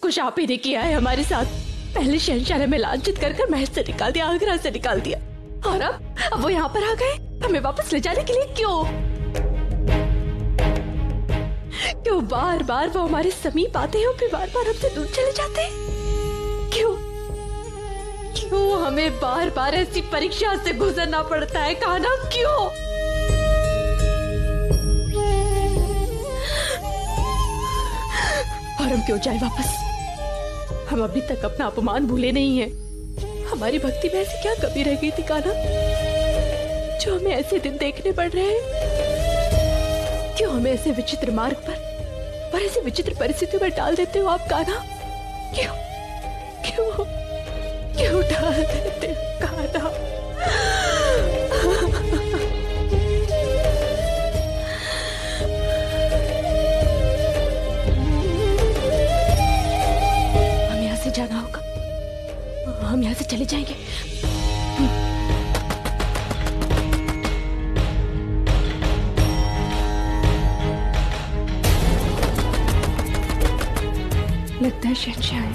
कुछ आप ही ने किया है हमारे साथ। पहले शहंशाह ने हमें लांछित कर कर महल से निकाल दिया, आगरा से निकाल दिया, और अब वो यहाँ पर आ गए हमें वापस ले जाने के लिए। क्यों बार बार वो हमारे समीप आते हैं और फिर बार बार हमसे दूर चले जाते हैं? क्यों हमें बार बार ऐसी परीक्षा से गुजरना पड़ता है कान्हा? क्यों? और हम क्यों जाए वापस? हम अभी तक अपना अपमान भूले नहीं हैं। हमारी भक्ति में ऐसी क्या कमी रह गई थी कान्हा, जो हमें ऐसे दिन देखने पड़ रहे हैं? क्यों हमें ऐसे विचित्र मार्ग पर और ऐसी विचित्र परिस्थितियों में डाल देते हो आप कान्हा? क्यों डाल देते हो कान्हा? हमें यहाँ से जाना होगा, हम यहाँ से चले जाएंगे। लगता है शहंशाह है।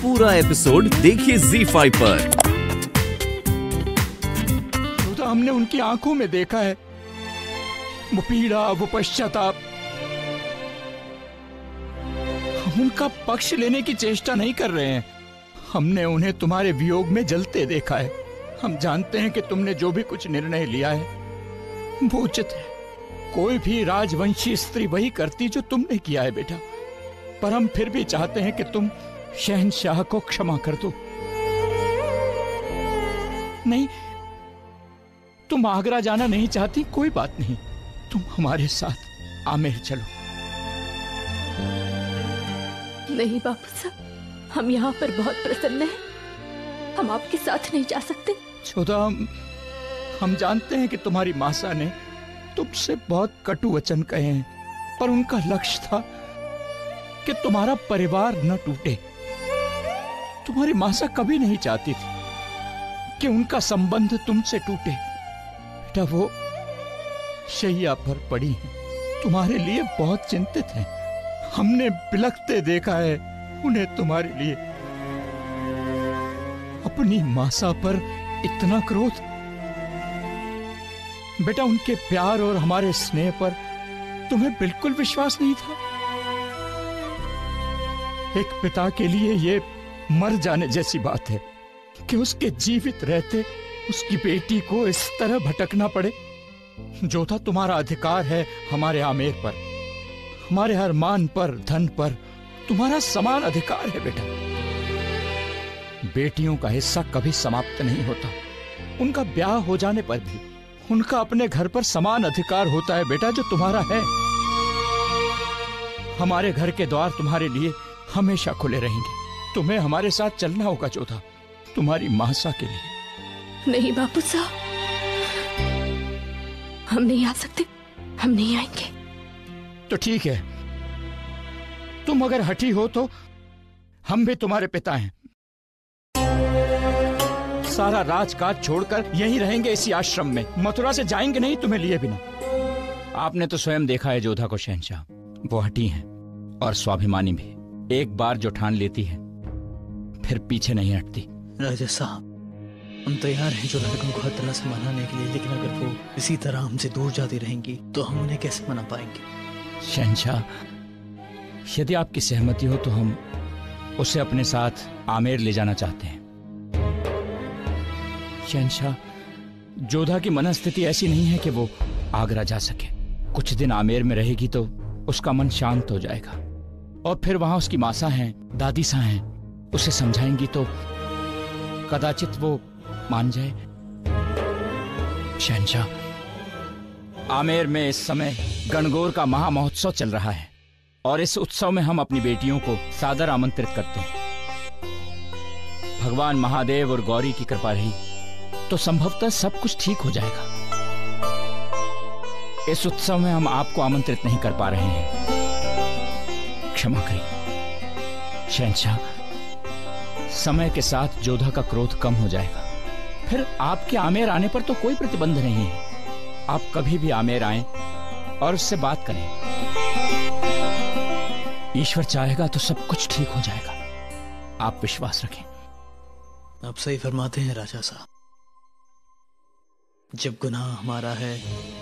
पूरा एपिसोड देखिए ZEE5 पर। तो हमने उनकी आंखों में देखा है वो पीड़ा, वो पश्चाताप। हम उनका पक्ष लेने की चेष्टा नहीं कर रहे हैं। हमने उन्हें तुम्हारे वियोग में जलते देखा है। हम जानते हैं कि तुमने जो भी कुछ निर्णय लिया है वो उचित है। कोई भी राजवंशी स्त्री वही करती जो तुमने किया है बेटा। पर हम फिर भी चाहते हैं कि तुम शहंशाह को क्षमा कर दो। नहीं, तुम आगरा जाना नहीं चाहती, कोई बात नहीं, तुम हमारे साथ आमेर चलो। नहीं बापू साहब, हम यहाँ पर बहुत प्रसन्न हैं। हम आपके साथ नहीं जा सकते। छोटा, हम जानते हैं कि तुम्हारी मासा ने तुमसे बहुत कटु वचन कहे हैं, पर उनका लक्ष्य था कि तुम्हारा परिवार न टूटे। तुम्हारी मासा कभी नहीं चाहती थी कि उनका संबंध तुमसे टूटे। बेटा, वो शैया पर पड़ी हैं, तुम्हारे लिए बहुत चिंतित हैं। हमने बिलखते देखा है उन्हें तुम्हारे लिए। अपनी मासा पर इतना क्रोध? बेटा, उनके प्यार और हमारे स्नेह पर तुम्हें बिल्कुल विश्वास नहीं था। एक पिता के लिए ये मर जाने जैसी बात है कि उसके जीवित रहते उसकी बेटी को इस तरह भटकना पड़े। जो था तुम्हारा अधिकार है हमारे आमेर पर, हमारे हर मान पर, धन पर तुम्हारा समान अधिकार है बेटा। बेटियों का हिस्सा कभी समाप्त नहीं होता। उनका ब्याह हो जाने पर भी उनका अपने घर पर समान अधिकार होता है बेटा, जो तुम्हारा है। हमारे घर के द्वार तुम्हारे लिए हमेशा खुले रहेंगे। तुम्हें हमारे साथ चलना होगा जोधा, तुम्हारी मासा के लिए। नहीं बापू साहब, हम नहीं आ सकते, हम नहीं आएंगे। तो ठीक है, तुम अगर हठी हो तो हम भी तुम्हारे पिता हैं। सारा राजकाज छोड़कर यहीं रहेंगे इसी आश्रम में। मथुरा से जाएंगे नहीं तुम्हें लिए बिना। आपने तो स्वयं देखा है जोधा को शहंशाह, वो हठी हैं और स्वाभिमानी भी। एक बार जो ठान लेती है फिर पीछे नहीं हटती। राजा साहब, हम तैयार हैं जो लड़कों को हर तरह से मनाने के लिए, लेकिन अगर वो इसी तरह हमसे दूर जाती रहेंगी तो हम उन्हें कैसे मना पाएंगे? शहंशाह, यदि आपकी सहमति हो तो हम उसे अपने साथ आमेर ले जाना चाहते हैं। शहंशाह, जोधा की मनस्थिति ऐसी नहीं है कि वो आगरा जा सके। कुछ दिन आमेर में रहेगी तो उसका मन शांत हो जाएगा, और फिर वहां उसकी मासा हैं, दादी सा हैं, उसे समझाएंगी तो कदाचित वो मान जाए। शहंशाह, आमेर में इस समय गणगौर का महा महोत्सव चल रहा है, और इस उत्सव में हम अपनी बेटियों को सादर आमंत्रित करते हैं। भगवान महादेव और गौरी की कृपा रही तो संभवतः सब कुछ ठीक हो जाएगा। इस उत्सव में हम आपको आमंत्रित नहीं कर पा रहे हैं, क्षमा करिए। शहंशाह, समय के साथ जोधा का क्रोध कम हो जाएगा। फिर आपके आमेर आने पर तो कोई प्रतिबंध नहीं है। आप कभी भी आमेर आएं और उससे बात करें। ईश्वर चाहेगा तो सब कुछ ठीक हो जाएगा। आप विश्वास रखें। आप सही फरमाते हैं राजा साहब। जब गुनाह हमारा है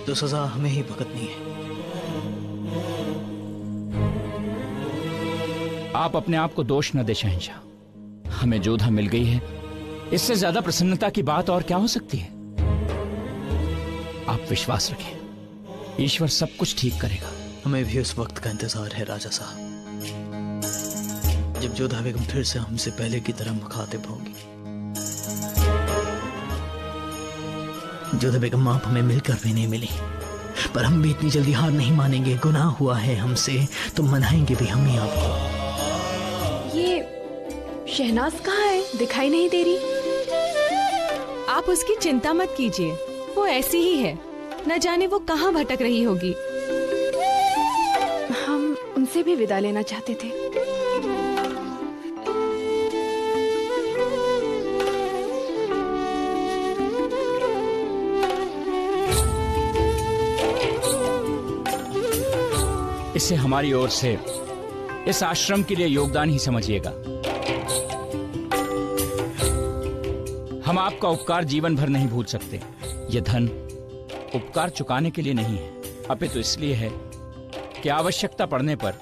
तो सजा हमें ही भुगतनी है। आप अपने आप को दोष न दे शहंशाह। हमें जोधा मिल गई है, इससे ज्यादा प्रसन्नता की बात और क्या हो सकती है। आप विश्वास रखें, ईश्वर सब कुछ ठीक करेगा। हमें भी उस वक्त का इंतजार है राजा साहब, जब जोधा बेगम फिर से हमसे पहले की तरह मुखातिब होंगी। जोधा बेगम आप हमें मिलकर भी नहीं मिली, पर हम भी इतनी जल्दी हार नहीं मानेंगे। गुनाह हुआ है हमसे तो मनाएंगे भी हम ही आपको। शहनाज कहाँ है? दिखाई नहीं दे रही। आप उसकी चिंता मत कीजिए, वो ऐसी ही है। न जाने वो कहाँ भटक रही होगी। हम उनसे भी विदा लेना चाहते थे। इसे हमारी ओर से इस आश्रम के लिए योगदान ही समझिएगा। हम आपका उपकार जीवन भर नहीं भूल सकते। यह धन उपकार चुकाने के लिए नहीं है, अपितु इसलिए है कि आवश्यकता पड़ने पर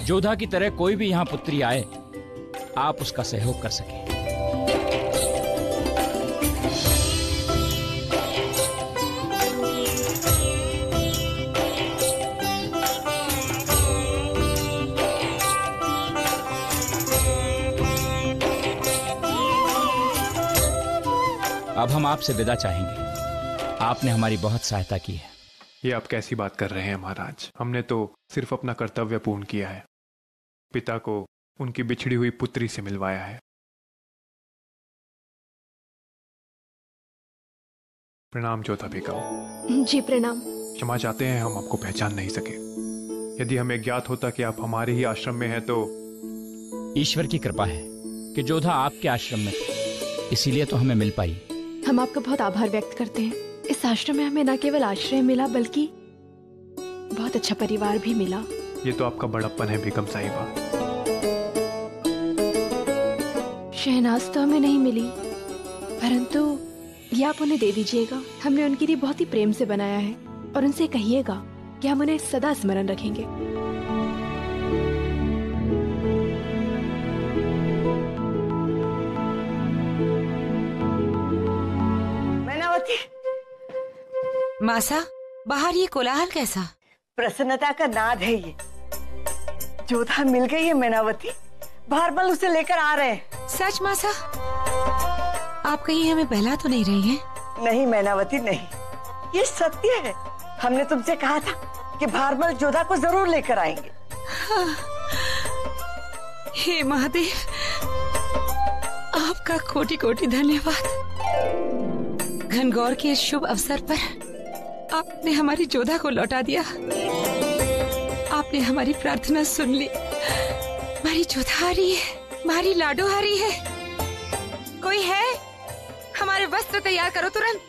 जोधा की तरह कोई भी यहां पुत्री आए, आप उसका सहयोग कर सकें। अब हम आपसे विदा चाहेंगे। आपने हमारी बहुत सहायता की है। ये आप कैसी बात कर रहे हैं महाराज? हमने तो सिर्फ अपना कर्तव्य पूर्ण किया है। पिता को उनकी बिछड़ी हुई पुत्री से मिलवाया है। प्रणाम जोधा बेगम। जी प्रणाम। क्षमा चाहते हैं, हम आपको पहचान नहीं सके। यदि हमें ज्ञात होता कि आप हमारे ही आश्रम में हैं तो। ईश्वर की कृपा है कि जोधा आपके आश्रम में थी, इसीलिए तो हमें मिल पाई। हम आपका बहुत आभार व्यक्त करते हैं। इस आश्रम में हमें न केवल आश्रय मिला बल्कि बहुत अच्छा परिवार भी मिला। ये तो आपका बड़प्पन है बेगम साहिबा। शहनाज तो हमें नहीं मिली, परंतु ये आप उन्हें दे दीजिएगा। हमने उनके लिए बहुत ही प्रेम से बनाया है और उनसे कहिएगा कि हम उन्हें सदा स्मरण रखेंगे। मासा, बाहर ये कोलाहल कैसा? प्रसन्नता का नाद है ये। जोधा मिल गई है मैनावती। भारमल उसे लेकर आ रहे हैं। सच मासा? आप कहीं हमें बहला तो नहीं रही हैं? नहीं मैनावती नहीं, ये सत्य है। हमने तुमसे कहा था कि भारमल जोधा को जरूर लेकर आएंगे। हाँ। हे महादेव, आपका कोटि कोटि धन्यवाद। घनगौर के इस शुभ अवसर पर आपने हमारी जोधा को लौटा दिया। आपने हमारी प्रार्थना सुन ली। हमारी जोधा आ रही है, हमारी लाडो आ रही है। कोई है? हमारे वस्त्र तैयार करो तुरंत।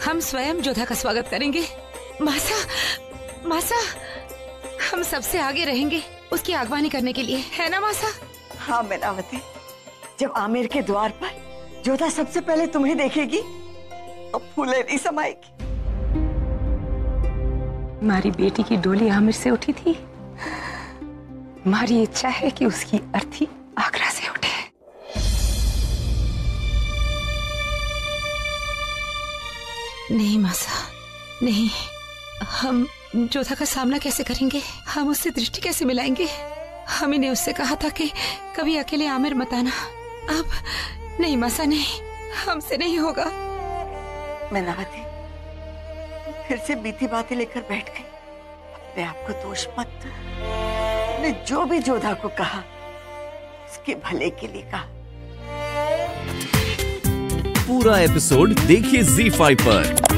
हम स्वयं जोधा का स्वागत करेंगे। मासा, मासा, हम सबसे आगे रहेंगे उसकी आगवानी करने के लिए, है ना मासा? हाँ मैनावती, जब आमिर के द्वार पर जोधा सबसे पहले तुम्हें देखेगी तो फूले नहीं समाएगी। हमारी बेटी की डोली आमिर से उठी थी। हमारी इच्छा है कि उसकी अर्थी आगरा से उठे। नहीं मासा, नहीं। हम जोधा का सामना कैसे करेंगे? हम उससे दृष्टि कैसे मिलाएंगे? हमी ने उससे कहा था कि कभी अकेले आमिर मत आना। अब नहीं मासा, नहीं, हमसे नहीं होगा। मैनावती फिर से बीती बातें लेकर बैठ गई। अपने आप को दोष मत दो। ने जो भी जोधा को कहा उसके भले के लिए कहा। पूरा एपिसोड देखिए ZEE5 पर।